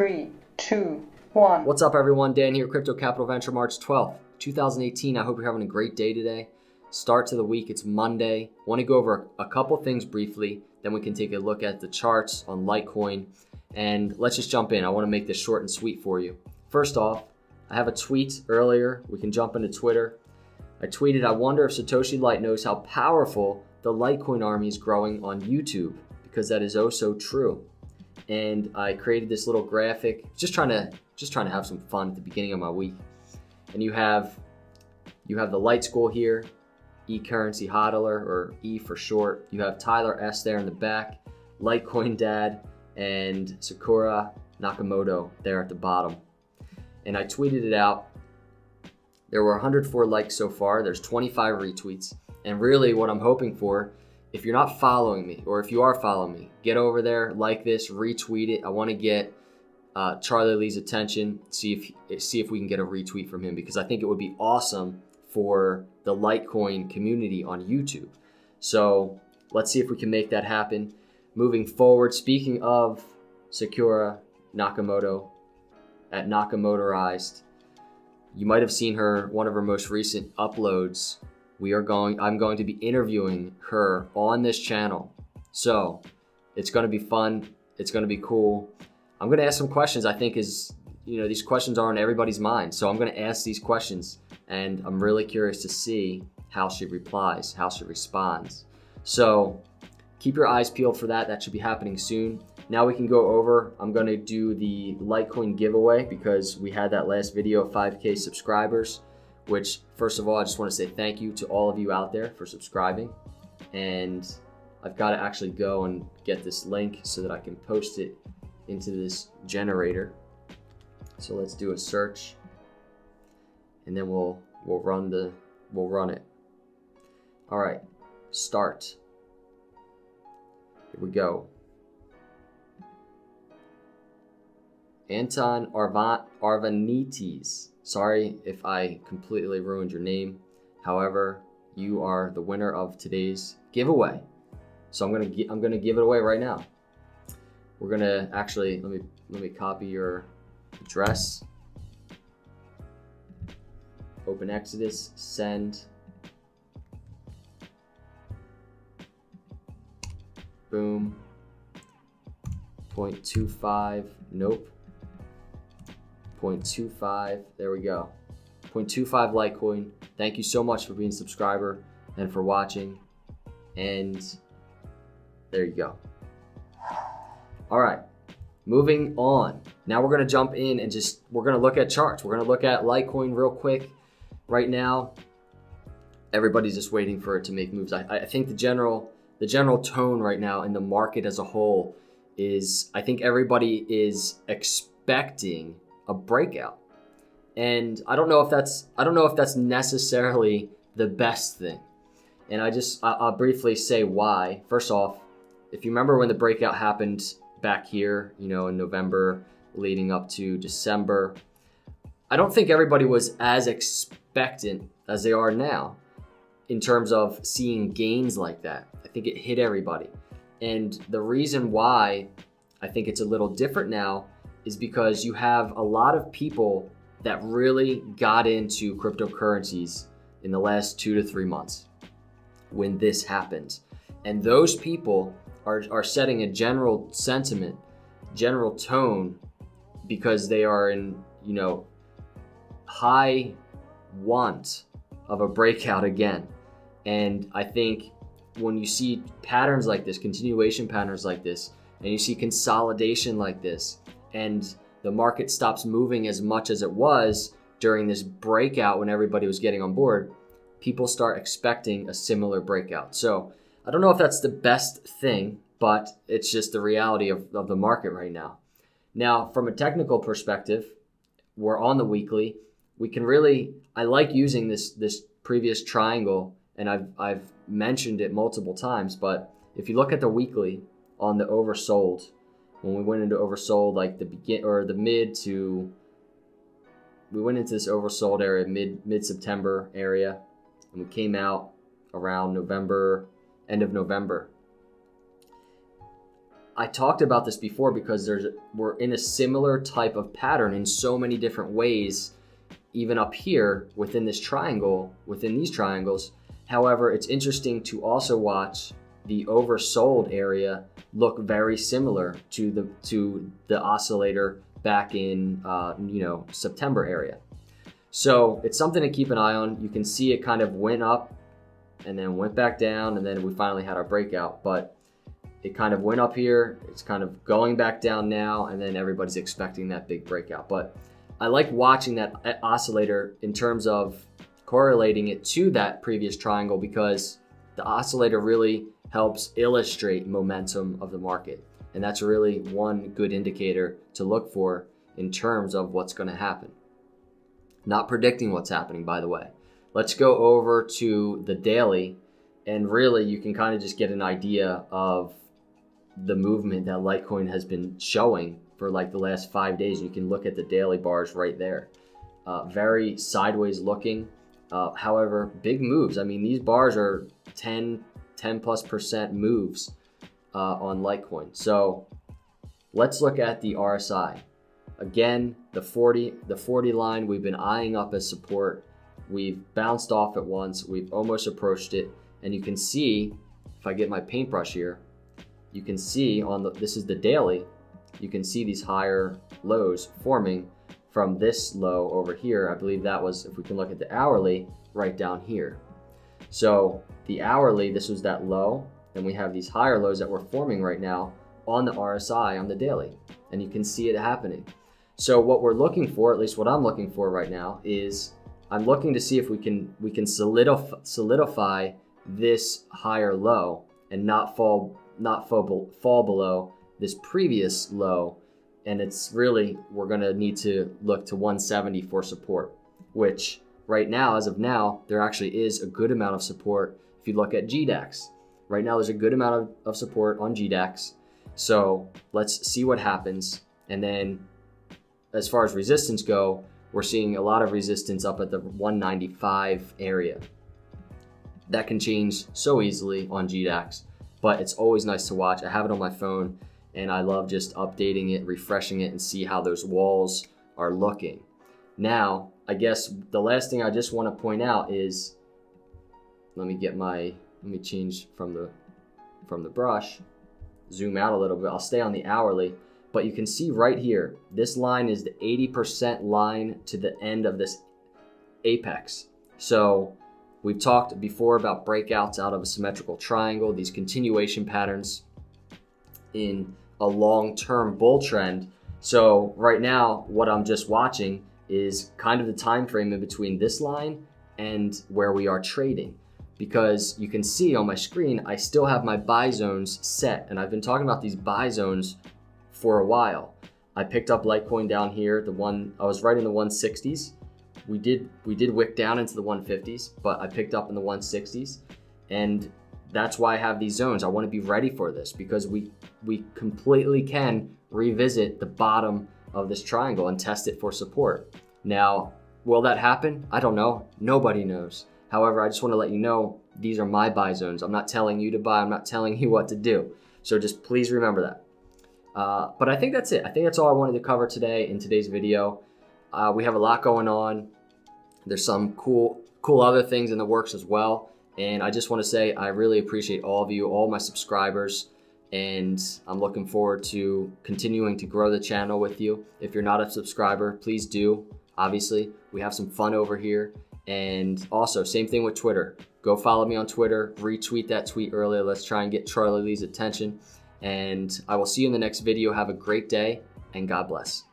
3, 2, 1. What's up, everyone? Dan here, Crypto Capital Venture, March 12th, 2018. I hope you're having a great day today. Start to the week. It's Monday. Want to go over a couple things briefly, then we can take a look at the charts on Litecoin, and let's just jump in. I want to make this short and sweet for you. First off, I have a tweet earlier. We can jump into Twitter. I tweeted, I wonder if Satoshi Light knows how powerful the Litecoin army is growing on YouTube, because that is oh so true. And I created this little graphic, just trying to have some fun at the beginning of my week. And you have the Light School here, E-Currency Hodler, or E for short. You have Tyler S there in the back, Litecoin Dad, and Sakura Nakamoto there at the bottom. And I tweeted it out. There were 104 likes so far. There's 25 retweets. And really what I'm hoping for, if you're not following me, or if you are following me, get over there, like this, retweet it. I want to get Charlie Lee's attention, see if we can get a retweet from him, because I think it would be awesome for the Litecoin community on YouTube. So let's see if we can make that happen. Moving forward, speaking of Sakura Nakamoto at Nakamotorized, you might have seen one of her most recent uploads. I'm going to be interviewing her on this channel. So it's going to be fun. It's going to be cool. I'm going to ask some questions. I think these questions are on everybody's mind. So I'm going to ask these questions, and I'm really curious to see how she replies, how she responds. So keep your eyes peeled for that. That should be happening soon. Now we can go over, I'm going to do the Litecoin giveaway, because we had that last video of 5K subscribers, which, first of all, I just want to say thank you to all of you out there for subscribing. And I've got to actually go and get this link so that I can post it into this generator. So let's do a search, and then we'll run it. All right, start. Here we go. Anton Arvanites. Sorry if I completely ruined your name. However, you are the winner of today's giveaway. So I'm gonna give it away right now. We're gonna actually let me copy your address. Open Exodus, send. Boom. 0.25. Nope. 0.25, there we go. 0.25 Litecoin. Thank you so much for being a subscriber and for watching. And there you go. All right, moving on. Now we're gonna jump in and we're gonna look at charts. We're gonna look at Litecoin real quick. Right now, everybody's just waiting for it to make moves. I think the general tone right now in the market as a whole is, I think everybody is expecting a breakout, and I don't know if that's necessarily the best thing. And I'll briefly say why. First off, if you remember when the breakout happened back here, in November leading up to December, I don't think everybody was as expectant as they are now in terms of seeing gains like that. I think it hit everybody, and the reason why I think it's a little different now is because you have a lot of people that really got into cryptocurrencies in the last 2 to 3 months when this happened. And those people are setting a general sentiment, general tone, because they are in, high want of a breakout again. And I think when you see patterns like this, continuation patterns like this, and you see consolidation like this, and the market stops moving as much as it was during this breakout when everybody was getting on board, people start expecting a similar breakout. So I don't know if that's the best thing, but it's just the reality of the market right now. Now, from a technical perspective, we're on the weekly. I like using this previous triangle, and I've mentioned it multiple times, but if you look at the weekly on the oversold, when we went into oversold, like we went into this oversold area mid-September area, and we came out around November, end of November. I talked about this before because we're in a similar type of pattern in so many different ways, even up here within this triangle, within these triangles. However, it's interesting to also watch the oversold area look very similar to the oscillator back in September area. So it's something to keep an eye on. You can see it kind of went up and then went back down, and then we finally had our breakout. But it kind of went up here, it's kind of going back down now, and then everybody's expecting that big breakout. But I like watching that oscillator in terms of correlating it to that previous triangle, because the oscillator really helps illustrate momentum of the market. And that's really one good indicator to look for in terms of what's going to happen. Not predicting what's happening, by the way. Let's go over to the daily, and really you can kind of just get an idea of the movement that Litecoin has been showing for like the last 5 days. You can look at the daily bars right there. Very sideways looking. However, big moves. I mean, these bars are 10+% moves on Litecoin. So let's look at the RSI. Again, the 40 line we've been eyeing up as support. We've bounced off it once. We've almost approached it. And you can see, if I get my paintbrush here, you can see this is the daily. You can see these higher lows forming from this low over here. I believe that was, if we can look at the hourly, right down here. So the hourly, this was that low. Then we have these higher lows that we're forming right now on the RSI on the daily. And you can see it happening. So what we're looking for, at least what I'm looking for right now, is I'm looking to see if we can solidify this higher low and not fall below this previous low. And it's really, we're gonna need to look to 170 for support, which right now, as of now, there actually is a good amount of support. If you look at GDAX, right now there's a good amount of support on GDAX. So let's see what happens. And then as far as resistance go, we're seeing a lot of resistance up at the 195 area. That can change so easily on GDAX, but it's always nice to watch. I have it on my phone, and I love just updating it, refreshing it, and see how those walls are looking. Now, I guess the last thing I just want to point out is, let me change from the brush, zoom out a little bit. I'll stay on the hourly, but you can see right here, this line is the 80% line to the end of this apex. So we've talked before about breakouts out of a symmetrical triangle, these continuation patterns in a long-term bull trend. So right now, what I'm just watching is kind of the time frame in between this line and where we are trading. Because you can see on my screen, I still have my buy zones set, and I've been talking about these buy zones for a while. I picked up Litecoin down here, I was right in the 160s. We did wick down into the 150s, but I picked up in the 160s, and that's why I have these zones. I want to be ready for this, because we completely can revisit the bottom of this triangle and test it for support. Now, will that happen? I don't know. Nobody knows. However, I just want to let you know, these are my buy zones. I'm not telling you to buy. I'm not telling you what to do. So just please remember that. But I think that's it. I think that's all I wanted to cover today in today's video. We have a lot going on. There's some cool other things in the works as well. And I just want to say I really appreciate all of you, all my subscribers. And I'm looking forward to continuing to grow the channel with you. If you're not a subscriber, please do. Obviously, we have some fun over here. And also, same thing with Twitter. Go follow me on Twitter, retweet that tweet earlier. Let's try and get Charlie Lee's attention. And I will see you in the next video. Have a great day, and God bless.